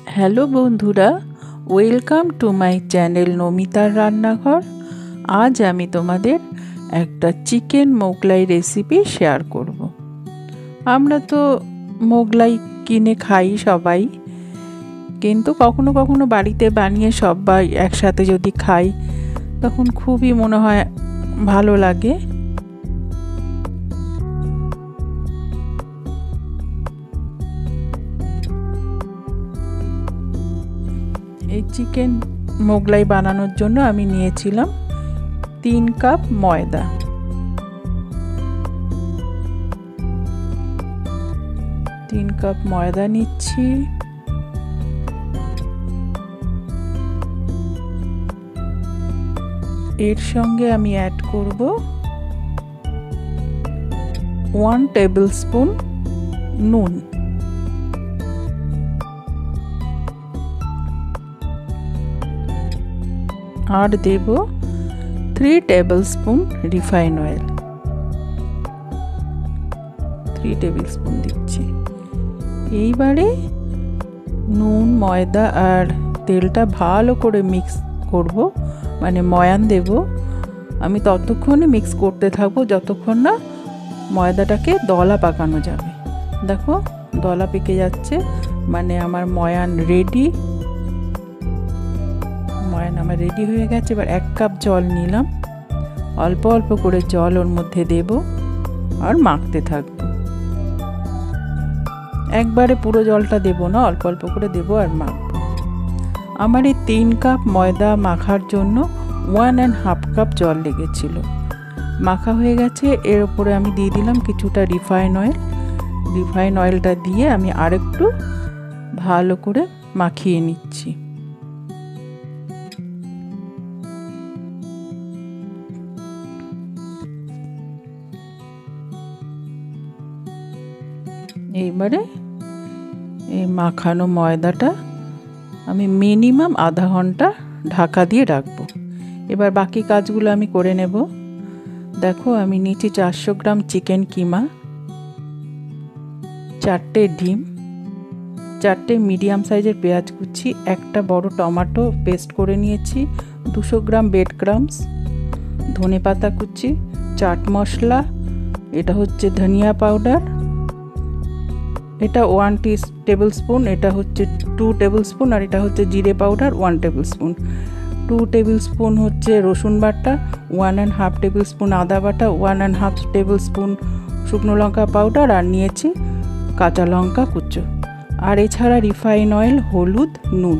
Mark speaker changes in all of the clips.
Speaker 1: Hello বন্ধুরা, welcome to my channel নমিতার রান্নাঘর। আজ আমি তোমাদের একটা চিকেন মোগলাই রেসিপি শেয়ার করব। আমরা তো মোগলাই কিনে খাই সবাই, কিন্তু কখনো কখনো বাড়িতে বানিয়ে সবাই একসাথে যদি খাই তখন খুবই মনে হয় ভালো লাগে। এই চিকেন মোগলাই বানানোর জন্য আমি নিয়েছিলাম 3 কাপ ময়দা। নিচ্ছি। এর সঙ্গে আমি অ্যাড করব 1 টেবিল স্পুন নুন, আর দেব 3 table spoon refine oil. 3 table spoon দিচ্ছি। এইবারে নুন, ময়দা আর তেলটা ভালো করে মিক্স করব, মানে ময়ান দেব। আমি ততক্ষণে মিক্স করতে থাকবো যতক্ষণ না ময়দাটাকে দলা পাকানো যাবে। দেখো দলা পেকে যাচ্ছে, মানে আমার ময়ান রেডি। ময়ান আমার রেডি হয়ে গেছে। এবার 1 কাপ জল নিলাম, অল্প অল্প করে জল ওর মধ্যে দেব আর মাখতে থাকবো। একবারে পুরো জলটা দেব না, অল্প অল্প করে দেব আর মাখবো। আমার এই 3 কাপ ময়দা মাখার জন্য 1.5 কাপ জল লেগেছিল। মাখা হয়ে গেছে। এর উপরে আমি দিয়ে দিলাম কিছুটা রিফাইন অয়েল। রিফাইন অয়েলটা দিয়ে আমি আরেকটু ভালো করে মাখিয়ে নিচ্ছি। এইবারে এই মাখানো ময়দাটা আমি মিনিমাম আধা ঘন্টা ঢাকা দিয়ে রাখবো। এবার বাকি কাজগুলো আমি করে নেব। দেখো আমি নিচে 400 গ্রাম চিকেন কিমা, 4টে ডিম, 4টে মিডিয়াম সাইজের পেঁয়াজ কুচি, একটা বড় টমেটো পেস্ট করে নিয়েছি, 200 গ্রাম ব্রেড ক্রাম্বস, ধনে পাতা কুচি, চাট মশলা, এটা হচ্ছে ধনিয়া পাউডার, এটা 1 টেবিল স্পুন, এটা হচ্ছে 2 টেবিল স্পুন, আর এটা হচ্ছে জিরে powder 1 table spoon, 2 table spoon হচ্ছে রসুন বাটা, 1.5 টেবিল স্পুন আদা বাটা, 1.5 টেবিল স্পুন শুকনো লঙ্কা পাউডার, আর নিয়েছি কাঁচা লঙ্কা কুচো, আর এছাড়া রিফাইন অয়েল, হলুদ, নুন।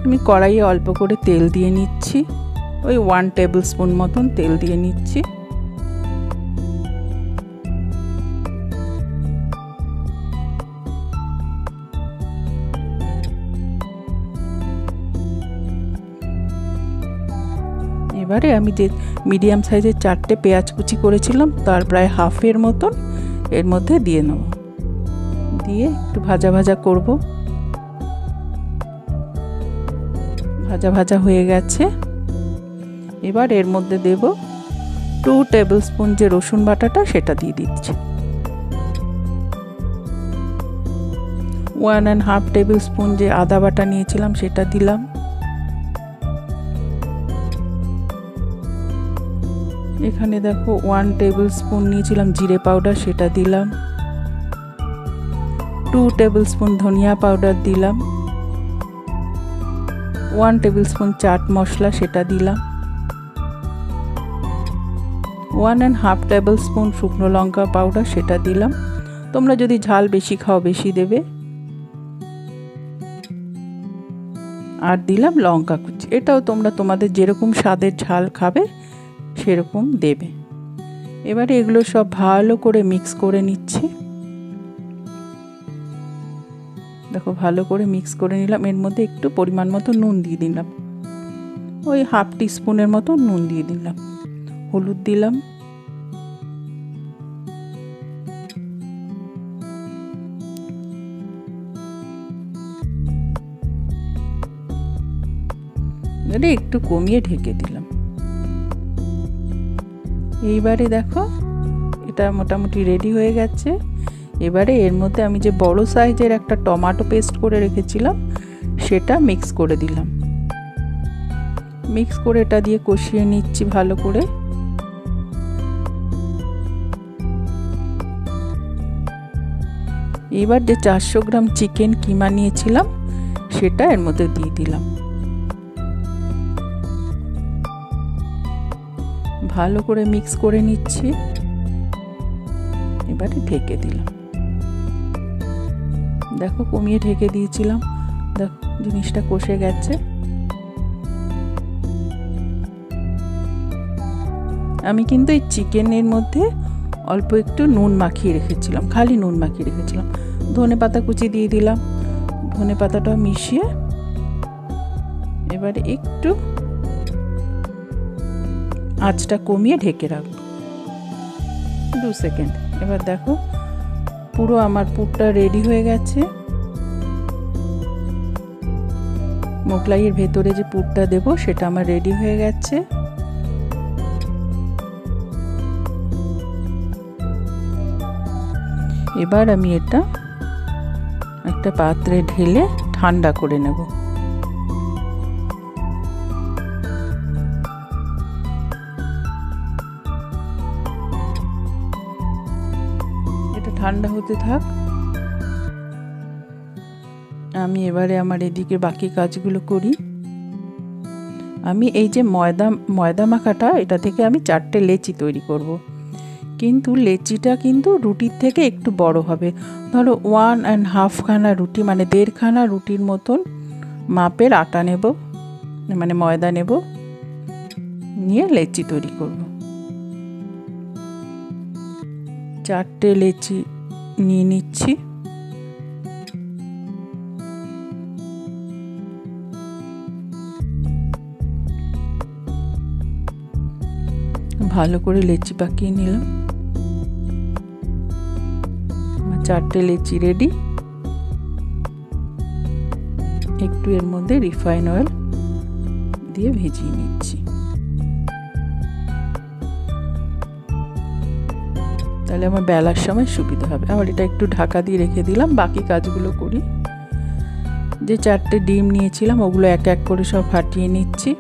Speaker 1: আমি কড়াইয়ে অল্প করে তেল দিয়ে নিচ্ছি, ওই 1 টেবিল স্পুন মতন তেল দিয়ে নিচ্ছি। এবারে আমি যে মিডিয়াম সাইজের 4টে পেঁয়াজ কুচি করেছিলাম তার প্রায় হাফের মতন এর মধ্যে দিয়ে নেব, দিয়ে একটু ভাজা ভাজা করব। ভাজা ভাজা হয়ে গেছে। এবার এর মধ্যে দেব 2 টেবিল স্পুন যে রসুন বাটাটা সেটা দিয়ে দিচ্ছি, 1.5 টেবিল স্পুন যে আদা বাটা নিয়েছিলাম সেটা দিলাম, এখানে দেখো 1 টেবিল স্পুন নিয়েছিলাম জিরে পাউডার সেটা দিলাম, 2 টেবিল স্পুন ধনিয়া পাউডার দিলাম, 1 টেবিল স্পুন চাট মশলা সেটা দিলাম, 1.5 টেবিল স্পুন শুকনো লঙ্কা পাউডার সেটা দিলাম। তোমরা যদি ঝাল বেশি খাও বেশি দেবে। আর দিলাম লঙ্কা কুচি, এটাও তোমরা তোমাদের যেরকম স্বাদের ঝাল খাবে সেরকম দেবে। এবারে এগুলো সব ভালো করে মিক্স করে নিচ্ছি। দেখো ভালো করে মিক্স করে নিলাম। এর মধ্যে একটু পরিমাণ মতো নুন দিয়ে দিলাম, ওই হাফ টিস্পুনের মতো নুন দিয়ে দিলাম, হলুদ দিলাম, একটু কমিয়ে ঢেকে দিলাম। এইবারে দেখো এটা মোটামুটি রেডি হয়ে গেছে। এবারে এর মধ্যে আমি যে বড় সাইজের একটা টমেটো পেস্ট করে রেখেছিলাম সেটা মিক্স করে দিলাম। মিক্স করে এটা দিয়ে কষিয়ে নিচ্ছি ভালো করে। এবার যে 400 গ্রাম চিকেন কিমা নিয়েছিলাম সেটা এর মধ্যে দিয়ে দিলাম। ভালো করে মিক্স করে নিচ্ছি। এবারে ঢেকে দিলাম। দেখো কমিয়ে ঢেকে দিয়েছিলাম, দেখো জিনিসটা কষে গেছে। আমি কিন্তু এই চিকেনের মধ্যে অল্প একটু নুন মাখিয়ে রেখেছিলাম, খালি নুন মাখিয়ে রেখেছিলাম। ধনেপাতা কুচি দিয়ে দিলাম, ধনেপাতাটা মিশিয়ে এবারে একটু আঁচটা কমিয়ে ঢেকে রাখবো 2 সেকেন্ড। এবার দেখো পুরো আমার পুরটা রেডি হয়ে গেছে। মোগলাইয়ের ভেতরে যে পুরটা দেব সেটা আমার রেডি হয়ে গেছে। এবার আমি এটা একটা পাত্রে ঢেলে ঠান্ডা করে নেব। এটা ঠান্ডা হতে থাক। আমি এবারে আমার এদিকে বাকি কাজগুলো করি। আমি এই যে ময়দা মাখাটা, এটা থেকে আমি 4টে লেচি তৈরি করব। কিন্তু লেচিটা কিন্তু রুটির থেকে একটু বড় হবে। ধরো 1.5 খানা রুটি, মানে 1.5 খানা রুটির মতন মাপের আটা নেব, মানে ময়দা নেব, নিয়ে লেচি তৈরি করব। 4টে লেচি নিয়ে নিচ্ছি। ভালো করে লেচি পাকিয়ে নিলাম। 4টে লেচি রেডি। একটু এর মধ্যে রিফাইন অয়েল দিয়ে ভেজিয়ে নিচ্ছি, তাহলে আমার বেলার সময় সুবিধা হবে। আবার এটা একটু ঢাকা দিয়ে রেখে দিলাম। বাকি কাজগুলো করি। যে 4টে ডিম নিয়েছিলাম ওগুলো এক এক করে সব ফাটিয়ে নিচ্ছি।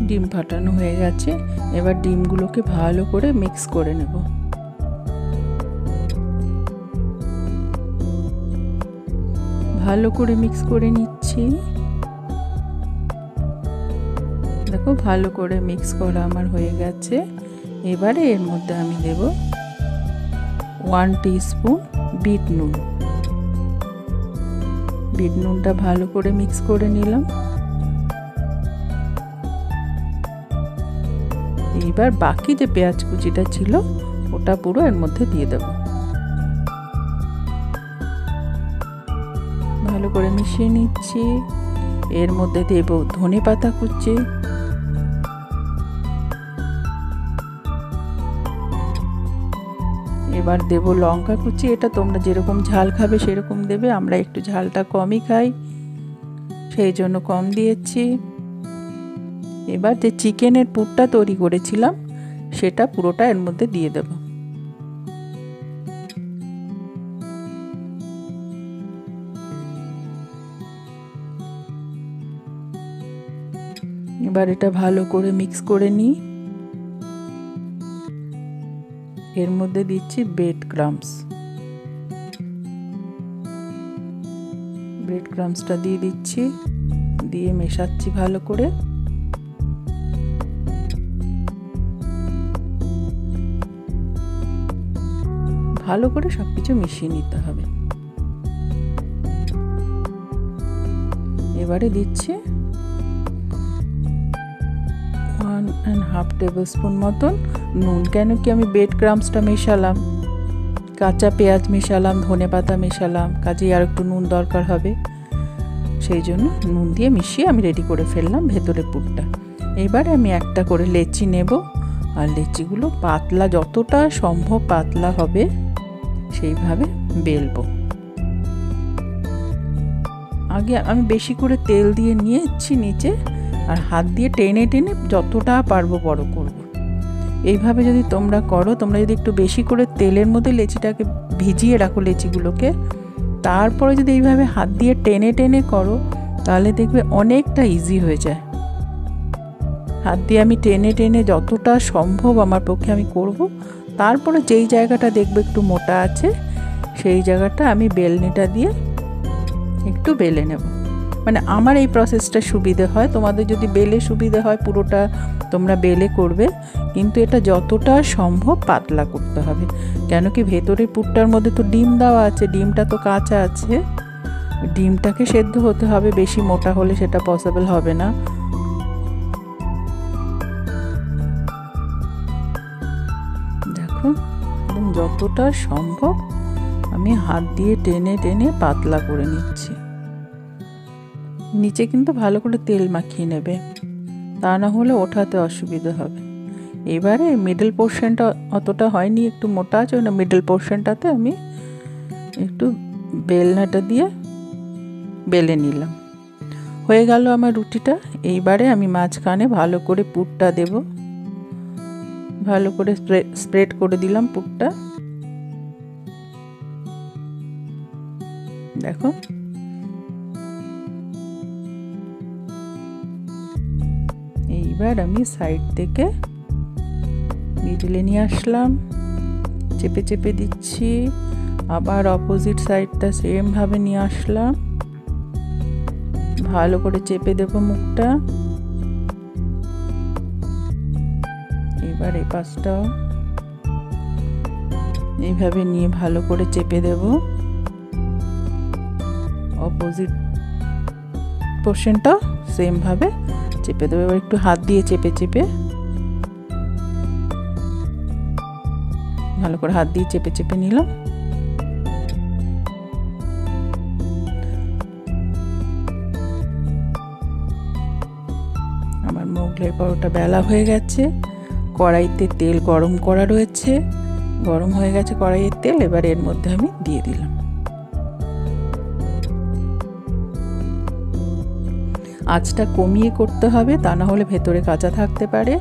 Speaker 1: ডিম ফাটানো হয়ে গেছে। এবার ডিমগুলোকে ভালো করে মিক্স করে নেব। ভালো করে মিক্স করে নিচ্ছি। দেখো ভালো করে মিক্স করা আমার হয়ে গেছে। এবারে এর মধ্যে আমি দেব 1 টিস্পুন বিট নুন। বিট নুনটা ভালো করে মিক্স করে নিলাম। এবার বাকি যে পেঁয়াজ কুচিটা ছিল ওটা পুরো এর মধ্যে দিয়ে দেব। ভালো করে মিশিয়ে নিচ্ছি। এর মধ্যে দেব ধনেপাতা কুচি, এবার দেব লঙ্কা কুচি। এটা তোমরা যেরকম ঝাল খাবে সেরকম দেবে। আমরা একটু ঝালটা কমই খাই, সেই জন্য কম দিয়েছি। এবার যে চিকেনের পুরটা তৈরি করেছিলাম সেটা পুরোটা এর মধ্যে দিয়ে দেব। এবার এটা ভালো করে মিক্স করে নিই। এর মধ্যে দিচ্ছি ব্রেড ক্রাম্বসটা দিয়ে দিচ্ছি, দিয়ে মেশাচ্ছি ভালো করে। ভালো করে সবকিছু মিশিয়ে নিতে হবে। এবারে দিচ্ছি 1.5 টেবিলস্পুন মতন নুন। কেন কি আমি ব্রেড ক্রাম্বসটা মেশালাম, কাঁচা পেঁয়াজ মেশালাম, ধনেপাতা মেশালাম, কাজেই আর একটু নুন দরকার হবে। সেই জন্য নুন দিয়ে মিশিয়ে আমি রেডি করে ফেললাম ভেতরে পুরটা। এবারে আমি একটা করে লেচি নেব আর লেচিগুলো পাতলা, যতটা সম্ভব পাতলা হবে সেইভাবে বেলবো। আগে আমি বেশি করে তেল দিয়ে নিয়েছি নিচে, আর হাত দিয়ে টেনে টেনে যতটা পারবো বড় করব। এইভাবে যদি তোমরা করো, তোমরা যদি একটু বেশি করে তেলের মধ্যে লেচিটাকে ভিজিয়ে রাখো লেচিগুলোকে, তারপরে যদি এইভাবে হাত দিয়ে টেনে টেনে করো, তাহলে দেখবে অনেকটা ইজি হয়ে যায়। হাত দিয়ে আমি টেনে টেনে যতটা সম্ভব আমার পক্ষে আমি করব। তারপরে যেই জায়গাটা দেখবে একটু মোটা আছে, সেই জায়গাটা আমি বেলনিটা দিয়ে একটু বেলে নেব। মানে আমার এই প্রসেসটা সুবিধে হয়, তোমাদের যদি বেলে সুবিধে হয় পুরোটা তোমরা বেলে করবে, কিন্তু এটা যতটা সম্ভব পাতলা করতে হবে। কেন কি ভেতরের পুরটার মধ্যে তো ডিম দেওয়া আছে, ডিমটা তো কাঁচা আছে, ডিমটাকে সেদ্ধ হতে হবে। বেশি মোটা হলে সেটা পসিবল হবে না। দেখো যতটা সম্ভব আমি হাত দিয়ে টেনে টেনে পাতলা করে নিচ্ছি। নিচে কিন্তু ভালো করে তেল মাখিয়ে নেবে, তা না হলে ওঠাতে অসুবিধা হবে। এবারে মিডল পোর্শনটা অতটা হয়নি, একটু মোটা আছে, না মিডল পোর্শনটাতে আমি একটু বেলনাটা দিয়ে বেলে নিলাম। হয়ে গেল আমার রুটিটা। এইবারে আমি মাঝখানে ভালো করে পুরটা দেব, ভালো করে স্প্রেড করে দিলাম পুরটা। দেখো এইবার আমি সাইড থেকে মিডলে নিয়ে আসলাম, চেপে চেপে দিচ্ছি। আবার অপোজিট সাইডটা সেম ভাবে নিয়ে আসলাম, ভালো করে চেপে দেব মুখটা। এবার এই পাশটা এইভাবে নিয়ে ভালো করে চেপে দেব, অপোজিট পোর্শনটা সেম ভাবে চেপে দেবো। এবার একটু হাত দিয়ে চেপে চেপে, ভালো করে হাত দিয়ে চেপে চেপে নিলাম। আমার মোগলাই পরোটা বেলা হয়ে গেছে। কড়াইতে তেল গরম করা রয়েছে, গরম হয়ে গেছে কড়াইয়ের তেল। এবার এর মধ্যে আমি দিয়ে দিলাম। আঁচটা কমিয়ে করতে হবে, তা না হলে ভেতরে কাঁচা থাকতে পারে।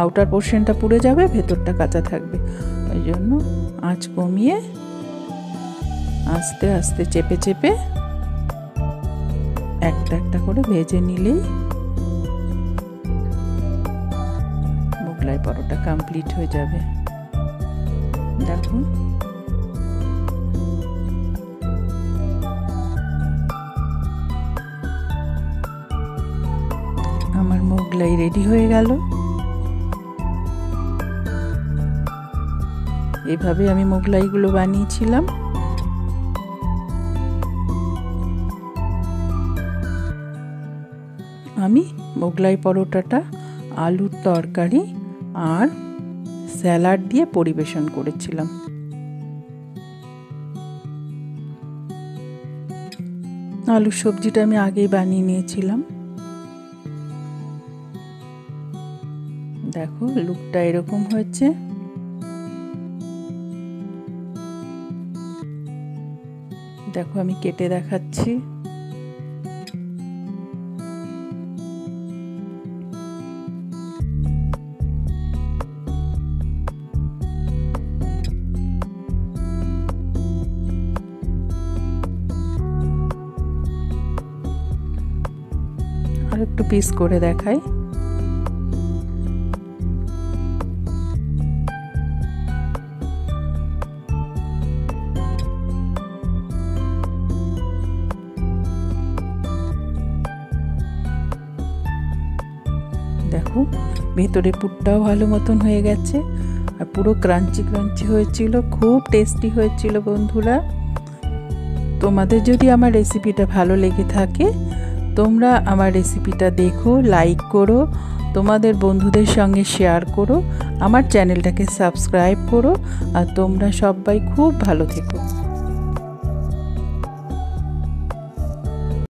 Speaker 1: আউটার পোর্শনটা পুড়ে যাবে, ভেতরটা কাঁচা থাকবে। ওই জন্য আঁচ কমিয়ে আস্তে আস্তে চেপে চেপে একটা একটা করে ভেজে নিলেই মোগলাই পরোটা কমপ্লিট হয়ে যাবে। দেখো আমার মোগলাই রেডি হয়ে গেল। এভাবে আমি মোগলাইগুলো বানিয়েছিলাম। আমি মোগলাই পরোটাটা আলুর তরকারি আর স্যালাড দিয়ে পরিবেশন করেছিলাম। আলুর সবজিটা আমি আগেই বানিয়ে নিয়েছিলাম। দেখো লুকটা এরকম হয়েছে। দেখো আমি কেটে দেখাচ্ছি। আর একটু পিস করে দেখাই। দেখো ভেতরে পুরটাও ভালো মতন হয়ে গেছে, আর পুরো ক্রাঞ্চি ক্রাঞ্চি হয়েছিল, খুব টেস্টি হয়েছিল বন্ধুরা। তোমাদের যদি আমার রেসিপিটা ভালো লেগে থাকে, তোমরা আমার রেসিপিটা দেখো, লাইক করো, তোমাদের বন্ধুদের সঙ্গে শেয়ার করো, আমার চ্যানেলটাকে সাবস্ক্রাইব করো। আর তোমরা সবাই খুব ভালো থেকো।